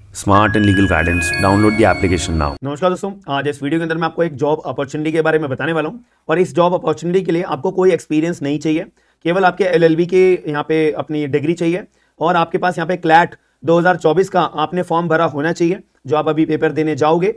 Smart and legal guidance, download the application now. नमस्कार दोस्तों, आज इस वीडियो के अंदर मैं आपको एक जॉब अपॉर्चुनिटी के बारे में बताने वाला हूं। और इस जॉब अपॉर्चुनिटी के लिए आपको कोई एक्सपीरियंस नहीं चाहिए, केवल आपके एलएलबी के यहाँ पे अपनी डिग्री चाहिए और आपके पास यहाँ पे क्लैट 2024 का आपने फॉर्म भरा होना चाहिए, जो आप अभी पेपर देने जाओगे,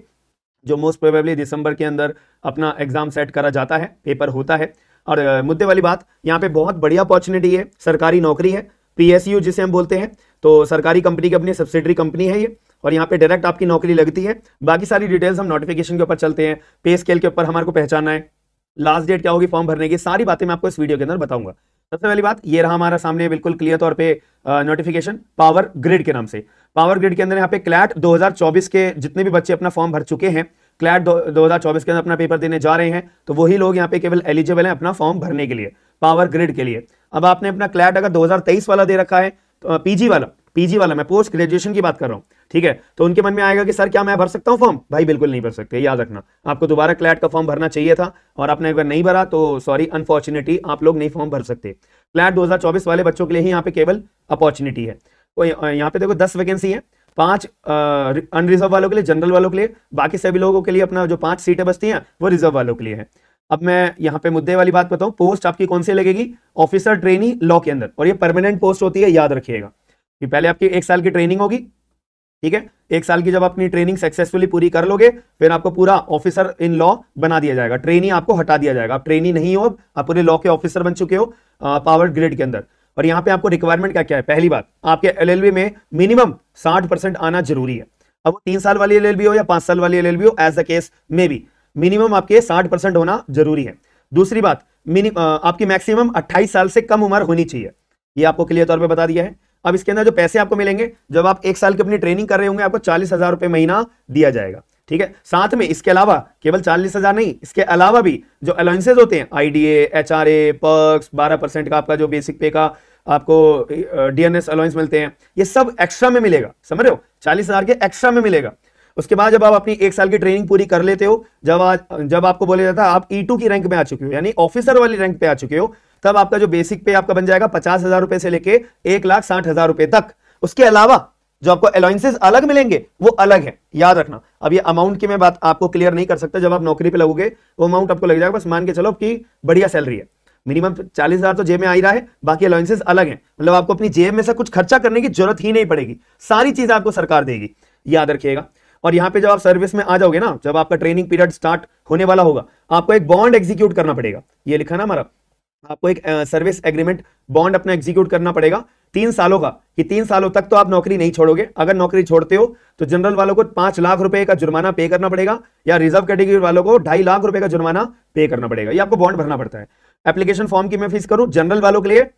जो मोस्ट प्रोबेबली दिसंबर के अंदर अपना एग्जाम सेट करा जाता है, पेपर होता है। और मुद्दे वाली बात, यहाँ पे बहुत बढ़िया अपॉर्चुनिटी है, सरकारी नौकरी है, पीएसयू जिसे हम बोलते हैं, तो सरकारी कंपनी की अपनी सब्सिडरी कंपनी है ये, और यहाँ पे डायरेक्ट आपकी नौकरी लगती है। बाकी सारी डिटेल्स हम नोटिफिकेशन के ऊपर चलते हैं, पे स्केल के ऊपर हमारे को पहचानना है, लास्ट डेट क्या होगी फॉर्म भरने की, सारी बातें मैं आपको इस वीडियो के अंदर बताऊंगा। सबसे पहली बात, ये रहा हमारा सामने बिल्कुल क्लियर तौर पे नोटिफिकेशन पावर ग्रिड के नाम से। पावर ग्रिड के अंदर यहाँ पे क्लैट 2024 के जितने भी बच्चे अपना फॉर्म भर चुके हैं, क्लैट 2024 के अंदर अपना पेपर देने जा रहे हैं, तो वही लोग यहाँ पे केवल एलिजिबल हैं अपना फॉर्म भरने के लिए, पावर ग्रिड के लिए। अब आपने अपना क्लैट अगर 2023 वाला दे रखा है, तो पीजी वाला मैं पोस्ट ग्रेजुएशन की बात कर रहा हूं, ठीक है, तो उनके मन में आएगा कि सर क्या मैं भर सकता हूं फॉर्म? भाई बिल्कुल नहीं भर सकते, याद रखना, आपको दोबारा क्लैट का फॉर्म भरना चाहिए था और आपने अगर नहीं भरा तो सॉरी, अनफॉर्चुनेटली आप लोग नहीं फॉर्म भर सकते। क्लैट 2024 वाले बच्चों के लिए ही यहाँ पे केवल अपॉर्चुनिटी है। तो यहाँ पे देखो 10 वैकेंसी है, 5 अनरिजर्व वालों के लिए, जनरल वालों के लिए, बाकी सभी लोगों के लिए अपना जो 5 सीटें बचती हैं वो रिजर्व वालों के लिए है। अब मैं यहाँ पे मुद्दे वाली बात बताऊं, पोस्ट आपकी कौन सी लगेगी? ऑफिसर ट्रेनी लॉ के अंदर, और ये परमानेंट पोस्ट होती है, याद रखिएगा कि पहले आपकी 1 साल की ट्रेनिंग होगी, ठीक है, 1 साल की जब अपनी ट्रेनिंग सक्सेसफुली पूरी कर लोगे, फिर आपको पूरा ऑफिसर इन लॉ बना दिया जाएगा, ट्रेनी आपको हटा दिया जाएगा, आप ट्रेनी नहीं हो, आप पूरे लॉ के ऑफिसर बन चुके हो पावर ग्रेड के अंदर। और यहाँ पे आपको रिक्वायरमेंट क्या क्या है? पहली बात, आपके एलएलबी में मिनिमम 60% आना जरूरी है। अब 3 साल वाली एलएलबी हो या 5 साल वाली एलएलबी हो, एज द केस में भी मिनिमम आपके 60% होना जरूरी है। दूसरी बात, आपकी मैक्सिमम 28 साल से कम उम्र होनी चाहिए, ये आपको क्लियर तौर पे बता दिया है। अब इसके अंदर जो पैसे आपको मिलेंगे, जब आप 1 साल की अपनी ट्रेनिंग कर रहे होंगे, आपको 40,000 रुपए महीना दिया जाएगा, ठीक है। साथ में इसके अलावा केवल 40,000 नहीं, इसके अलावा भी जो अलाउंसेस होते हैं, आईडीए, एचआरए, पर्क्स, 12% का आपका जो बेसिक पे का आपको डीएनएस अलाउंस मिलते हैं, ये सब एक्स्ट्रा में मिलेगा, समझ रहे हो, 40,000 के एक्स्ट्रा में मिलेगा। उसके बाद जब आप अपनी 1 साल की ट्रेनिंग पूरी कर लेते हो, जब आपको बोला जाता है आप E2 की रैंक में आ चुके हो, यानी ऑफिसर वाली रैंक पे आ चुके हो, तब आपका जो बेसिक पे आपका बन जाएगा 50,000 रुपए से लेके 1,60,000 रुपए तक। उसके अलावा जो आपको अलाउंसेस अलग मिलेंगे वो अलग है, याद रखना। अब ये अमाउंट की मैं बात आपको क्लियर नहीं कर सकता, जब आप नौकरी पे लगोगे वो अमाउंट आपको लग जाएगा, बस मान के चलो आपकी बढ़िया सैलरी है, मिनिमम 40,000 तो जेब में आ ही रहा है, बाकी अलाउंसेस अलग है, मतलब आपको अपनी जेब में से कुछ खर्चा करने की जरूरत ही नहीं पड़ेगी, सारी चीज आपको सरकार देगी, याद रखिएगा। और यहाँ पे जब आप सर्विस में आ जाओगे ना, जब आपका ट्रेनिंग पीरियड स्टार्ट होने वाला होगा, आपको एक बॉन्ड एग्जीक्यूट करना पड़ेगा, ये लिखा ना हमारा, आपको एक सर्विस एग्रीमेंट बॉन्ड अपना एग्जीक्यूट करना पड़ेगा 3 सालों का, कि 3 सालों तक तो आप नौकरी नहीं छोड़ोगे। अगर नौकरी छोड़ते हो तो जनरल वालों को 5 लाख रुपए का जुर्माना पे करना पड़ेगा, या रिजर्व कैटेगरी वालों को 2.5 लाख रुपए का जुर्माना पे करना पड़ेगा, ये आपको बॉन्ड भरना पड़ता है। एप्लीकेशन फॉर्म की मैं फीस करूं, जनरल वालों के लिए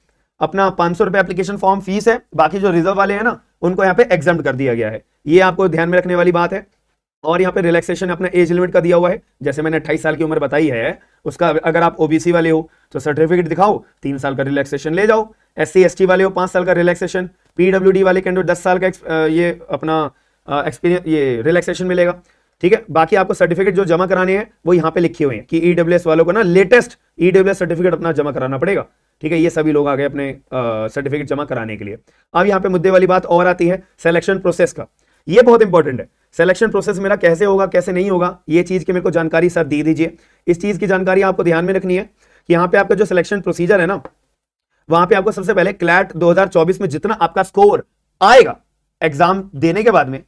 अपना 500 रुपए एप्लीकेशन फॉर्म फीस है, बाकी जो रिजर्व वाले हैं ना, उनको यहाँ पे एग्जम्प्ट कर दिया गया है, ये आपको ध्यान में रखने वाली बात है। और यहाँ पे रिलैक्सेशन अपना एज लिमिट का दिया हुआ है, जैसे मैंने 28 साल की उम्र बताई है, उसका अगर आप ओबीसी वाले हो तो सर्टिफिकेट दिखाओ, 3 साल का रिलैक्सेशन ले जाओ। SC ST वाले हो 5 साल का रिलैक्सेशन, PWD वाले कैंडिडेट 10 साल का ये अपना एक्सपीरियंस, ये रिलैक्सेशन मिलेगा, ठीक है। बाकी आपको सर्टिफिकेट जो जमा कराने हैं वो यहाँ पे लिखे हुए हैं कि EWS वालों को ना लेटेस्ट EWS सर्टिफिकेट अपना जमा कराना पड़ेगा, ठीक है। ये सभी लोग आ गए अपने सर्टिफिकेट जमा कराने के लिए। अब यहाँ पे मुद्दे वाली बात और आती है सिलेक्शन प्रोसेस का, ये बहुत इंपॉर्टेंट है। सिलेक्शन प्रोसेस मेरा कैसे होगा कैसे नहीं होगा, ये चीज की मेरे को जानकारी सर दे दीजिए। इस चीज की जानकारी आपको ध्यान में रखनी है कि यहाँ पे आपका जो सिलेक्शन प्रोसीजर है ना, वहां पे आपको सबसे पहले क्लैट 2024 में जितना आपका स्कोर आएगा एग्जाम देने के बाद में,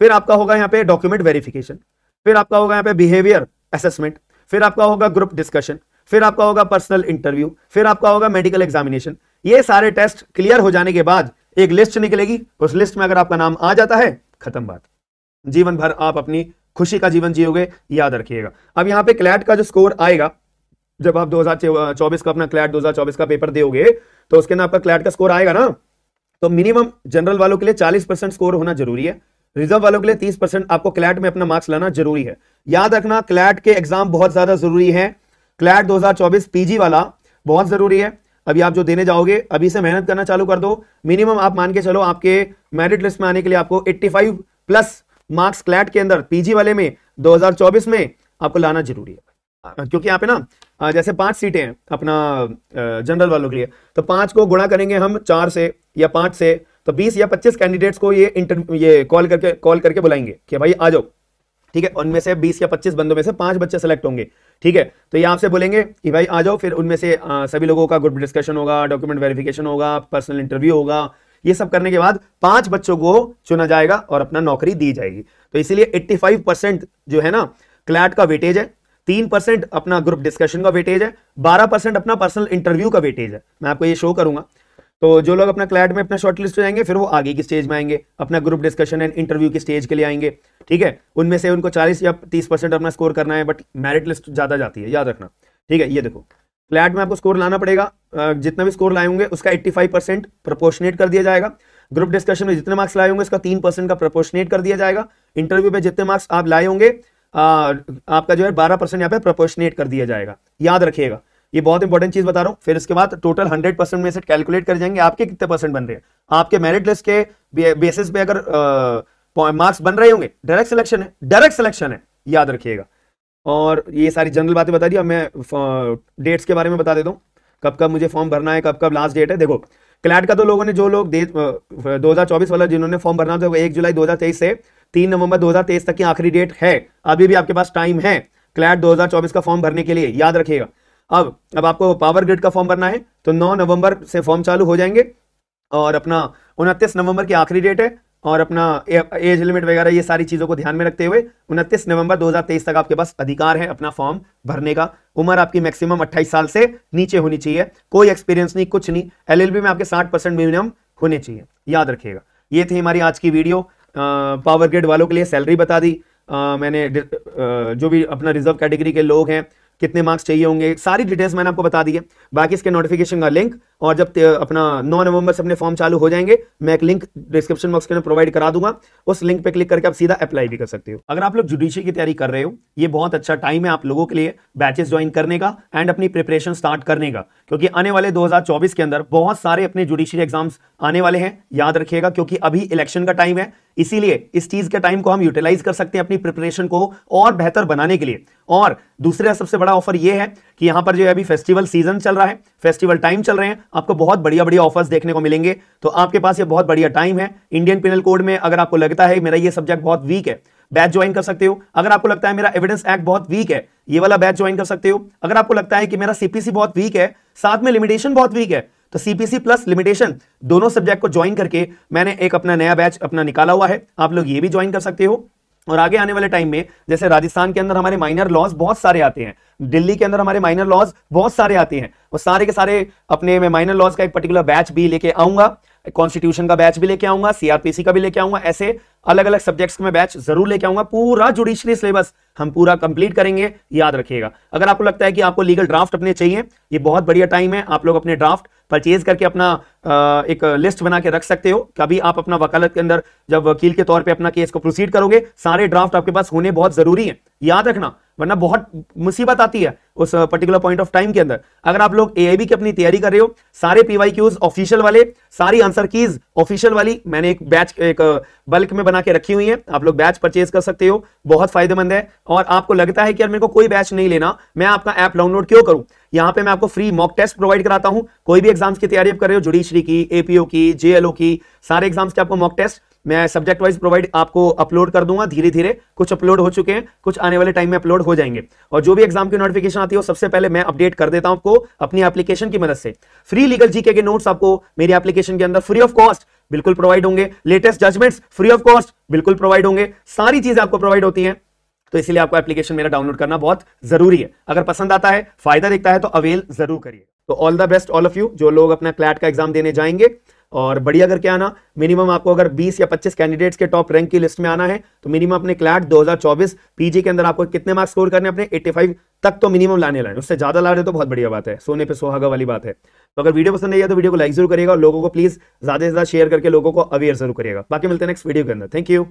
फिर आपका होगा यहाँ पे डॉक्यूमेंट वेरिफिकेशन, फिर आपका होगा यहाँ पे बिहेवियर असेसमेंट, फिर आपका होगा ग्रुप डिस्कशन, फिर आपका होगा पर्सनल इंटरव्यू, फिर आपका होगा मेडिकल एग्जामिनेशन। ये सारे टेस्ट क्लियर हो जाने के बाद एक लिस्ट निकलेगी, उस लिस्ट में अगर आपका नाम आ जाता है, खत्म बात, जीवन भर आप अपनी खुशी का जीवन जियोगे, याद रखिएगा। अब यहाँ पे क्लैट का जो स्कोर आएगा, जब आप 2024 का अपना क्लैट 2024 का पेपर दोगे, तो उसके अंदर आपका क्लैट का स्कोर आएगा ना, तो मिनिमम जनरल वालों के लिए 40% स्कोर होना जरूरी है, रिजर्व वालों के लिए 30% आपको क्लैट में अपना मार्क्स लाना जरूरी है। याद रखना, क्लैट के एग्जाम बहुत ज्यादा जरूरी है, क्लैट 2024 पीजी वाला बहुत जरूरी है। अभी आप जो देने जाओगे, अभी से मेहनत करना चालू कर दो, मिनिमम आप मान के चलो आपके मेरिट लिस्ट में आने के लिए आपको 85 प्लस मार्क्स क्लैट के अंदर पीजी वाले में 2024 में आपको लाना जरूरी है। क्योंकि यहाँ पे ना जैसे 5 सीटें हैं अपना जनरल वालों के लिए, तो 5 को गुणा करेंगे हम 4 से या 5 से, तो 20 या 25 कैंडिडेट्स को ये कॉल करके बुलाएंगे कि भाई आ जाओ, ठीक है। उनमें से 20 या 25 बंदों में से 5 बच्चे सेलेक्ट होंगे, ठीक है। तो ये आपसे बोलेंगे कि भाई आ जाओ, फिर उनमें से सभी लोगों का ग्रुप डिस्कशन होगा, डॉक्यूमेंट वेरिफिकेशन होगा, पर्सनल इंटरव्यू होगा। ये सब करने के बाद 5 बच्चों को चुना जाएगा और अपना नौकरी दी जाएगी। तो इसीलिए 85% जो है ना क्लैट का वेटेज है, 3% अपना ग्रुप डिस्कशन का वेटेज है, 12% अपना पर्सनल इंटरव्यू का वेटेज है। मैं आपको ये शो करूंगा। तो जो लोग अपना क्लैट में अपना शॉर्टलिस्ट हो जाएंगे, फिर वो आगे की स्टेज में आएंगे, अपना ग्रुप डिस्कशन एंड इंटरव्यू की स्टेज के लिए आएंगे, ठीक है। उनमें से उनको 40 या 30% अपना स्कोर करना है, बट मेरिट लिस्ट ज्यादा जाती है, याद रखना, ठीक है। ये देखो क्लैट में आपको स्कोर लाना पड़ेगा, जितना भी स्कोर लाए होंगे उसका 85% प्रोपोर्शनेट कर दिया जाएगा। ग्रुप डिस्कशन में जितने मार्क्स लाए होंगे उसका 3% का प्रोपोर्शनेट कर दिया जाएगा। इंटरव्यू में जितने मार्क्स आप लाए होंगे आपका जो है 12% यहाँ पे प्रोपोर्शनेट कर दिया जाएगा, याद रखिएगा। ये बहुत इंपॉर्टेंट चीज बता रहा हूं। फिर इसके बाद टोटल 100% में से कैलकुलेट कर जाएंगे आपके कितने परसेंट बन रहे हैं। आपके मेरिट लिस्ट के बेसिस पे अगर मार्क्स बन रहे होंगे, डायरेक्ट सिलेक्शन है, याद रखिएगा। और ये सारी जनरल बातें बता दी। अब मैं डेट्स के बारे में बता देता हूँ, कब कब मुझे फॉर्म भरना है, कब कब लास्ट डेट है। देखो क्लैट का तो लोगों ने, जो लोग 2024 वाला जिन्होंने फॉर्म भरना था, 1 जुलाई 2023 से 3 नवंबर 2023 तक की आखिरी डेट है। अभी भी आपके पास टाइम है क्लैट 2024 का फॉर्म भरने के लिए, याद रखिएगा। अब आपको पावर ग्रिड का फॉर्म भरना है तो 9 नवंबर से फॉर्म चालू हो जाएंगे और अपना 29 नवंबर की आखिरी डेट है। और अपना एज लिमिट वगैरह ये सारी चीजों को ध्यान में रखते हुए 29 नवंबर 2023 तक आपके पास अधिकार है अपना फॉर्म भरने का। उम्र आपकी मैक्सिमम 28 साल से नीचे होनी चाहिए, कोई एक्सपीरियंस नहीं, कुछ नहीं। एलएलबी में आपके 60% मिनिमम होने चाहिए, याद रखिएगा। ये थी हमारी आज की वीडियो। पावर ग्रिड वालों के लिए सैलरी बता दी मैंने, जो भी अपना रिजर्व कैटेगरी के लोग हैं कितने मार्क्स चाहिए होंगे, सारी डिटेल्स मैंने आपको बता दी है। बाकी इसके नोटिफिकेशन का लिंक, और जब अपना 9 नवंबर से अपने फॉर्म चालू हो जाएंगे, मैं एक लिंक डिस्क्रिप्शन बॉक्स के अंदर प्रोवाइड करा दूंगा। उस लिंक पे क्लिक करके आप सीधा अप्लाई भी कर सकते हो। अगर आप लोग जुडिशरी की तैयारी कर रहे हो, ये बहुत अच्छा टाइम है आप लोगों के लिए बैचेस ज्वाइन करने का एंड अपनी प्रिपरेशन स्टार्ट करने का, क्योंकि आने वाले 2024 के अंदर बहुत सारे अपने जुडिशरी एग्जाम्स आने वाले हैं, याद रखिएगा। क्योंकि अभी इलेक्शन का टाइम है, इसीलिए इस चीज के टाइम को हम यूटिलाइज कर सकते हैं अपनी प्रिपरेशन को और बेहतर बनाने के लिए। और दूसरा सबसे बड़ा ऑफर यह है कि यहां पर जो है अभी फेस्टिवल सीजन चल रहा है, फेस्टिवल टाइम चल रहे हैं, आपको बहुत बढ़िया बढ़िया ऑफर्स देखने को मिलेंगे। तो आपके पास ये बहुत बढ़िया टाइम है। इंडियन पिनल कोड में अगर आपको लगता है मेरा ये सब्जेक्ट बहुत वीक है, बैच ज्वाइन कर सकते हो। अगर आपको लगता है मेरा एविडेंस एक्ट बहुत वीक है, ये वाला बैच ज्वाइन कर सकते हो। अगर आपको लगता है कि मेरा सीपीसी बहुत वीक है, साथ में लिमिटेशन बहुत वीक है, तो सीपीसी प्लस लिमिटेशन दोनों सब्जेक्ट को ज्वाइन करके मैंने एक अपना नया बैच अपना निकाला हुआ है, आप लोग ये भी ज्वाइन कर सकते हो। और आगे आने वाले टाइम में, जैसे राजस्थान के अंदर हमारे माइनर लॉज बहुत सारे आते हैं, दिल्ली के अंदर हमारे माइनर लॉज बहुत सारे आते हैं, वो सारे के सारे अपने में माइनर लॉज का एक पर्टिकुलर बैच भी लेके आऊंगा, कॉन्स्टिट्यूशन का बैच भी लेके आऊंगा, सीआरपीसी का भी लेके आऊंगा। ऐसे अलग अलग सब्जेक्ट्स में बैच जरूर लेके आऊंगा। पूरा जुडिशरी सिलेबस हम पूरा कंप्लीट करेंगे, याद रखिएगा। अगर आपको लगता है कि आपको लीगल ड्राफ्ट अपने चाहिए, ये बहुत बढ़िया टाइम है। आप लोग अपने ड्राफ्ट परचेज करके अपना एक लिस्ट बना के रख सकते हो। कभी आप अपना वकालत के अंदर जब वकील के तौर पे अपना केस को प्रोसीड करोगे, सारे ड्राफ्ट आपके पास होने बहुत जरूरी है, याद रखना, वरना बहुत मुसीबत आती है उस पर्टिकुलर पॉइंट ऑफ टाइम के अंदर। अगर आप लोग एआईबी की अपनी तैयारी कर रहे हो, सारे पीवाईक्यूज ऑफिशियल वाले, सारी आंसर कीज ऑफिशियल वाली मैंने एक बैच एक बल्क में बना के रखी हुई है, आप लोग बैच परचेज कर सकते हो, बहुत फायदेमंद है। और आपको लगता है कि यार मेरे को कोई बैच नहीं लेना, मैं आपका ऐप डाउनलोड क्यों करूं? यहां पे मैं आपको फ्री मॉक टेस्ट प्रोवाइड कराता हूं। कोई भी एग्जाम्स की तैयारी आप कर रहे हो, जुडिशरी की, एपीओ की, जेएलओ की, सारे एग्जाम्स के आपको मॉक टेस्ट मैं सब्जेक्ट वाइज प्रोवाइड आपको अपलोड कर दूंगा। धीरे धीरे कुछ अपलोड हो चुके हैं, कुछ आने वाले टाइम में अपलोड हो जाएंगे। और जो भी एग्जाम की नोटिफिकेशन आती है वो सबसे पहले मैं अपडेट कर देता हूं आपको अपनी एप्लीकेशन की मदद से। फ्री लीगल जीके के नोट्स आपको मेरी एप्लीकेशन के अंदर फ्री ऑफ कॉस्ट बिल्कुल प्रोवाइड होंगे। Latest judgments free of cost बिल्कुल प्रोवाइड होंगे। सारी चीजें आपको प्रोवाइड होती हैं, तो इसलिए आपको एप्लीकेशन मेरा डाउनलोड करना बहुत जरूरी है। अगर पसंद आता है, फायदा दिखता है, तो अवेल जरूर करिए। तो all the best all of you जो लोग अपना क्लैट का एग्जाम देने जाएंगे, और बढ़िया करके आना। मिनिमम आपको अगर 20 या 25 कैंडिडेट्स के टॉप रैंक की लिस्ट में आना है, तो मिनिमम अपने क्लैट 2024 पीजी के अंदर आपको कितने मार्क्स स्कोर करने, अपने 85 तक तो मिनिमम लाने, उससे ज्यादा ला रहे तो बहुत बढ़िया बात है, सोने पे सुहागा वाली बात है। तो अगर वीडियो पसंद आई है तो वीडियो को लाइक जरूर करिएगा, और लोगों को प्लीज ज्यादा से ज्यादा शेयर करके लोगों को अवेयर जरूर करिएगा। बाकी मिलते हैं नेक्स्ट वीडियो के अंदर। Thank you.